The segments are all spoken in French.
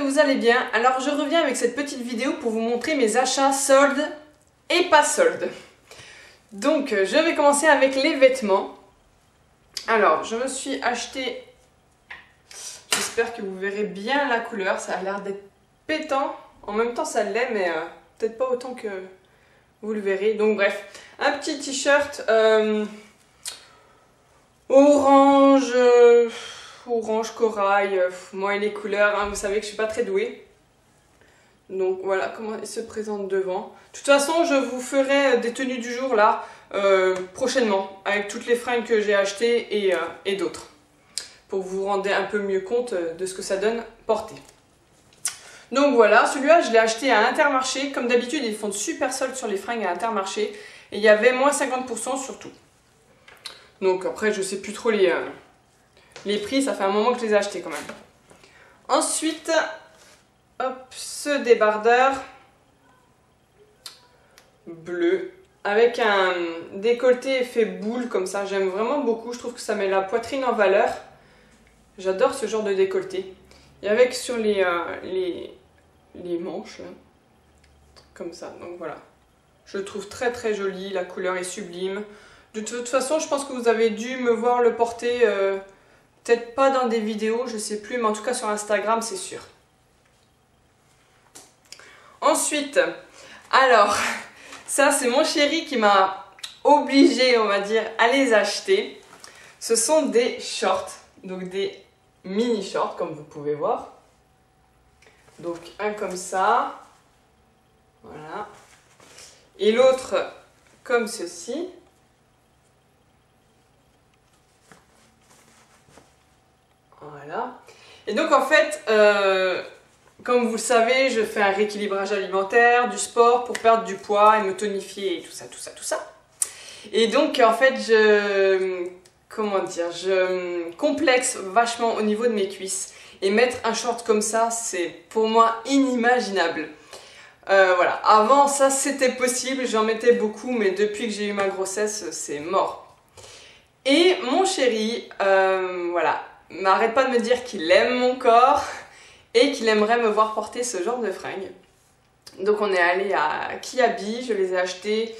vous allez bien. Alors je reviens avec cette petite vidéo pour vous montrer mes achats soldes et pas soldes. Donc je vais commencer avec les vêtements. Alors je me suis acheté, j'espère que vous verrez bien la couleur, ça a l'air d'être pétant. En même temps ça l'est mais peut-être pas autant que vous le verrez. Donc bref, un petit t-shirt orange... orange corail, moi et les couleurs, hein, vous savez que je suis pas très douée. Donc voilà comment il se présente devant. De toute façon, je vous ferai des tenues du jour là, prochainement, avec toutes les fringues que j'ai achetées et d'autres. Pour que vous vous rendez un peu mieux compte de ce que ça donne porté. Donc voilà, celui-là je l'ai acheté à Intermarché. Comme d'habitude, ils font de super soldes sur les fringues à Intermarché. Et il y avait moins 50% sur tout. Donc après, je sais plus trop les prix, ça fait un moment que je les ai achetés quand même. Ensuite, hop, ce débardeur bleu avec un décolleté effet boule comme ça. J'aime vraiment beaucoup, je trouve que ça met la poitrine en valeur. J'adore ce genre de décolleté. Et avec sur les manches, là, comme ça. Donc voilà, je le trouve très très joli, la couleur est sublime. De toute façon, je pense que vous avez dû me voir le porter... peut-être pas dans des vidéos, je sais plus, mais en tout cas sur Instagram, c'est sûr. Ensuite, alors, ça c'est mon chéri qui m'a obligée, on va dire, à les acheter. Ce sont des shorts, donc des mini shorts, comme vous pouvez voir. Donc un comme ça, voilà. Et l'autre comme ceci. Voilà. Et donc en fait, comme vous le savez, je fais un rééquilibrage alimentaire, du sport pour perdre du poids et me tonifier et tout ça, tout ça, tout ça. Et donc en fait, je complexe vachement au niveau de mes cuisses. Et mettre un short comme ça, c'est pour moi inimaginable. Voilà. Avant ça, c'était possible, j'en mettais beaucoup, mais depuis que j'ai eu ma grossesse, c'est mort. Et mon chéri, voilà, m'arrête pas de me dire qu'il aime mon corps et qu'il aimerait me voir porter ce genre de fringues. Donc on est allé à Kiabi, je les ai achetés,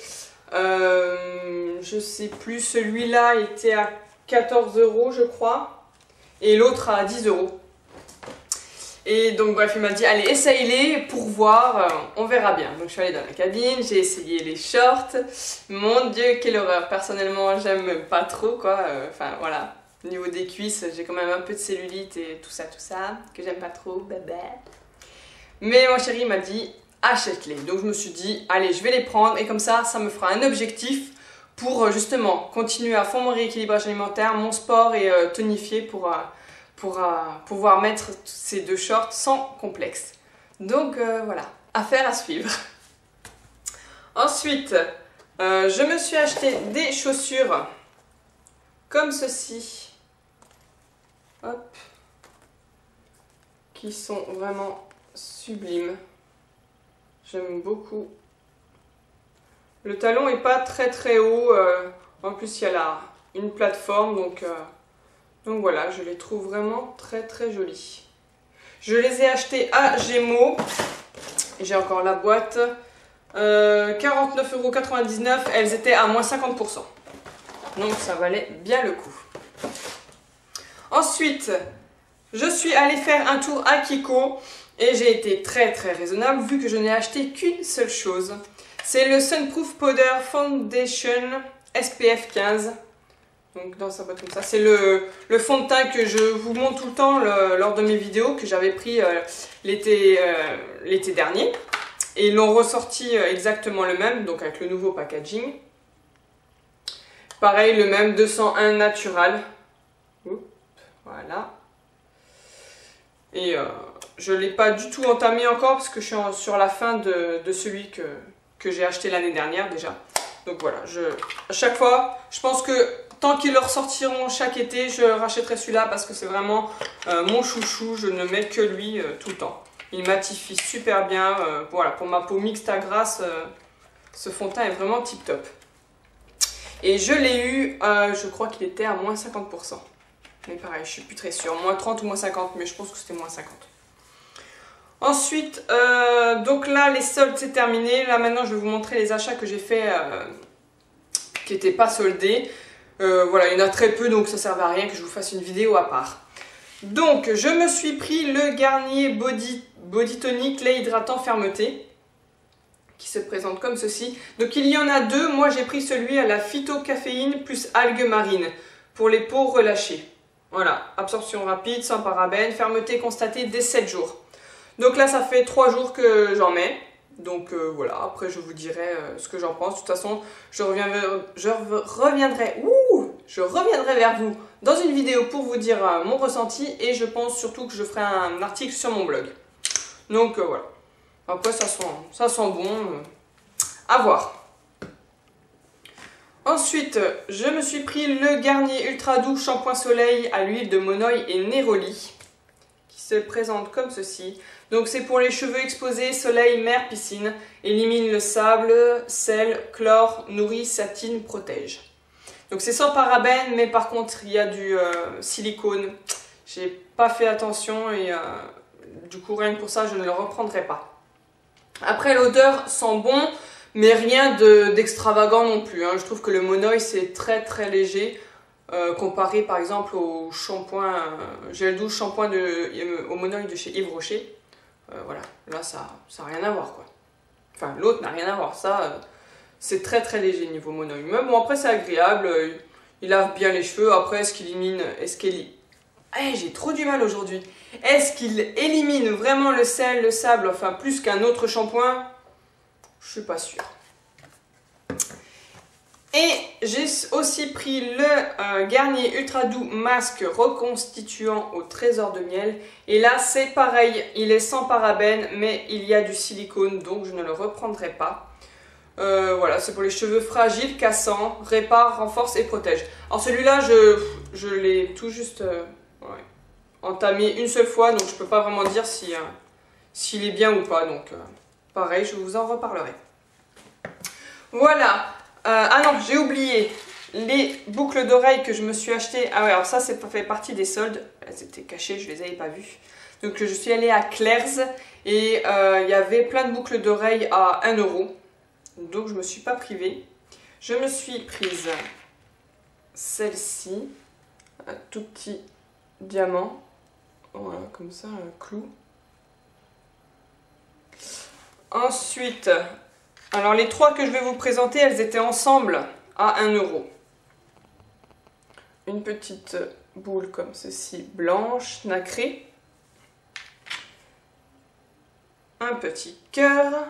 je sais plus, celui-là était à 14 € je crois, et l'autre à 10 €. Et donc bref, il m'a dit allez essaye-les pour voir, on verra bien. Donc je suis allée dans la cabine, j'ai essayé les shorts, mon dieu quelle horreur, personnellement j'aime pas trop quoi, enfin voilà. Au niveau des cuisses, j'ai quand même un peu de cellulite et tout ça, que j'aime pas trop, bébé. Mais mon chéri m'a dit, achète-les. Donc je me suis dit, allez, je vais les prendre et comme ça me fera un objectif pour justement continuer à fond mon rééquilibrage alimentaire, mon sport et tonifier pour pouvoir mettre ces deux shorts sans complexe. Donc voilà, affaire à suivre. Ensuite, je me suis acheté des chaussures comme ceci. Hop, qui sont vraiment sublimes. J'aime beaucoup. Le talon est pas très très haut. En plus, il y a une plateforme. Donc voilà, je les trouve vraiment très très jolis. Je les ai achetés à Gémeaux. J'ai encore la boîte. 49,99 €. Elles étaient à moins 50%. Donc ça valait bien le coup. Ensuite, je suis allée faire un tour à Kiko et j'ai été très très raisonnable vu que je n'ai acheté qu'une seule chose. C'est le Sunproof Powder Foundation SPF 15. Donc dans sa boîte comme ça. C'est le fond de teint que je vous montre tout le temps lors de mes vidéos que j'avais pris l'été dernier. Et ils l'ont ressorti exactement le même, donc avec le nouveau packaging. Pareil, le même 201 natural. Voilà. Et je ne l'ai pas du tout entamé encore parce que je suis sur la fin de celui que j'ai acheté l'année dernière déjà. Donc voilà, à chaque fois, je pense que tant qu'ils le ressortiront chaque été, je rachèterai celui-là parce que c'est vraiment mon chouchou. Je ne mets que lui tout le temps. Il matifie super bien. Voilà, pour ma peau mixte à grasse, ce fond de teint est vraiment tip top. Et je l'ai eu, je crois qu'il était à moins 50%. Mais pareil, je suis plus très sûre. Moins 30 ou moins 50, mais je pense que c'était moins 50. Ensuite, donc là, les soldes, c'est terminé. Là, maintenant, je vais vous montrer les achats que j'ai fait qui n'étaient pas soldés. Voilà, il y en a très peu, donc ça ne servait à rien que je vous fasse une vidéo à part. Donc, je me suis pris le Garnier Body Tonic lait hydratant fermeté, qui se présente comme ceci. Donc, il y en a deux. Moi, j'ai pris celui à la phytocaféine plus algues marines pour les peaux relâchées. Voilà, absorption rapide, sans parabènes, fermeté constatée dès 7 jours. Donc là, ça fait 3 jours que j'en mets. Donc voilà, après je vous dirai ce que j'en pense. De toute façon, je reviendrai vers vous dans une vidéo pour vous dire mon ressenti. Et je pense surtout que je ferai un article sur mon blog. Donc voilà. Après, ça sent bon. À voir. Ensuite, je me suis pris le Garnier Ultra Doux Shampoing Soleil à l'huile de Monoï et Néroli, qui se présente comme ceci. Donc c'est pour les cheveux exposés, soleil, mer, piscine. Élimine le sable, sel, chlore, nourrit, satine, protège. Donc c'est sans parabènes, mais par contre il y a du silicone. J'ai pas fait attention et du coup rien que pour ça je ne le reprendrai pas. Après l'odeur sent bon, mais rien d'extravagant non plus. Hein. Je trouve que le Monoï c'est très très léger. Comparé par exemple au shampoing gel douche shampoing au Monoï de chez Yves Rocher. Voilà, là ça n'a rien à voir quoi. Enfin l'autre n'a rien à voir, ça c'est très très léger niveau Monoï. Mais bon après c'est agréable, il lave bien les cheveux. Après j'ai trop du mal aujourd'hui. Est-ce qu'il élimine vraiment le sel, le sable, enfin plus qu'un autre shampoing? Je suis pas sûre. Et j'ai aussi pris le Garnier Ultra Doux Masque Reconstituant au Trésor de Miel. Et là, c'est pareil, il est sans parabènes, mais il y a du silicone, donc je ne le reprendrai pas. Voilà, c'est pour les cheveux fragiles, cassants, répare, renforce et protège. Alors celui-là, je l'ai tout juste entamé une seule fois, donc je ne peux pas vraiment dire s'il est bien ou pas. Donc pareil, je vous en reparlerai. Voilà. Ah non, j'ai oublié les boucles d'oreilles que je me suis achetées. Ah ouais, alors ça, ça fait partie des soldes. Elles étaient cachées, je les avais pas vues. Donc je suis allée à Claire's et il y avait plein de boucles d'oreilles à 1 €. Donc je me suis pas privée. Je me suis prise celle-ci, un tout petit diamant. Voilà, comme ça, un clou. Ensuite... alors les trois que je vais vous présenter, elles étaient ensemble à 1 €. Une petite boule comme ceci, blanche, nacrée. Un petit cœur.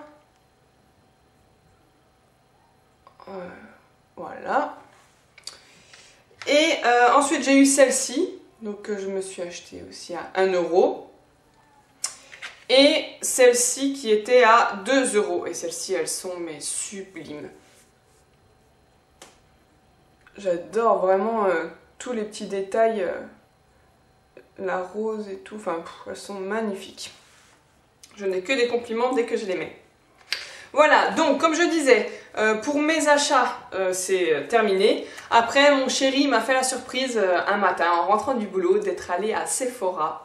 Voilà. Et ensuite j'ai eu celle-ci, donc que je me suis achetée aussi à 1 €. Et celle-ci qui était à 2 €. Et celles-ci, elles sont mais sublimes. J'adore vraiment tous les petits détails. La rose et tout. Enfin, elles sont magnifiques. Je n'ai que des compliments dès que je les mets. Voilà, donc comme je disais, pour mes achats, c'est terminé. Après, mon chéri m'a fait la surprise un matin en rentrant du boulot d'être allé à Sephora.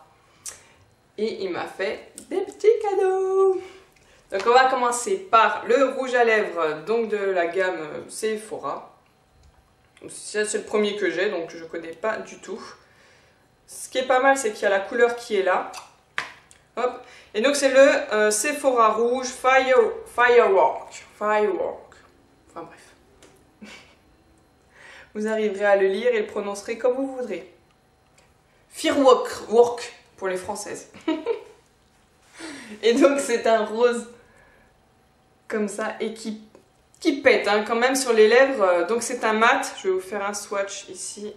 Et il m'a fait des petits cadeaux. Donc on va commencer par le rouge à lèvres, donc de la gamme Sephora. C'est le premier que j'ai, donc je ne connais pas du tout. Ce qui est pas mal, c'est qu'il y a la couleur qui est là. Hop. Et donc c'est le Sephora rouge Firework. Enfin bref. Vous arriverez à le lire et le prononcerez comme vous voudrez. Firework pour les françaises. Et donc c'est un rose comme ça et qui pète hein, quand même sur les lèvres. Donc c'est un mat. Je vais vous faire un swatch ici.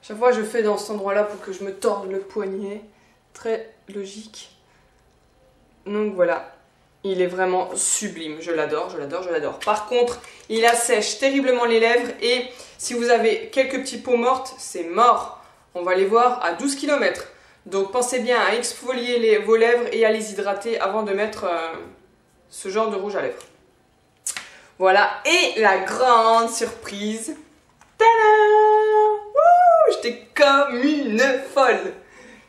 Chaque fois je fais dans cet endroit là pour que je me torde le poignet. Très logique. Donc voilà. Il est vraiment sublime. Je l'adore, je l'adore, je l'adore. Par contre, il assèche terriblement les lèvres. Et si vous avez quelques petits peaux mortes, c'est mort. On va les voir à 12 km. Donc pensez bien à exfolier vos lèvres et à les hydrater avant de mettre ce genre de rouge à lèvres. Voilà, et la grande surprise. Tadam! J'étais comme une folle.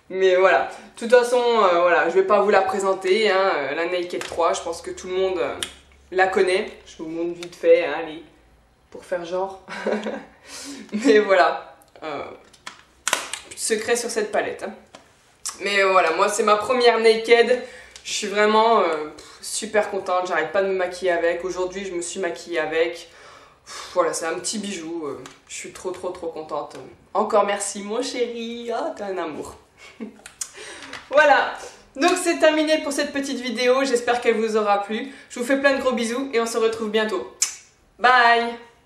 Mais voilà, de toute façon, voilà, je vais pas vous la présenter, hein, la Naked 3, je pense que tout le monde la connaît. Je vous montre vite fait, hein, allez, pour faire genre. Mais voilà, secret sur cette palette. Hein. Mais voilà, moi c'est ma première Naked, je suis vraiment super contente, j'arrête pas de me maquiller avec. Aujourd'hui je me suis maquillée avec. Voilà, c'est un petit bijou, je suis trop contente. Encore merci mon chéri, oh, t'es un amour. Voilà, donc c'est terminé pour cette petite vidéo, j'espère qu'elle vous aura plu. Je vous fais plein de gros bisous et on se retrouve bientôt. Bye!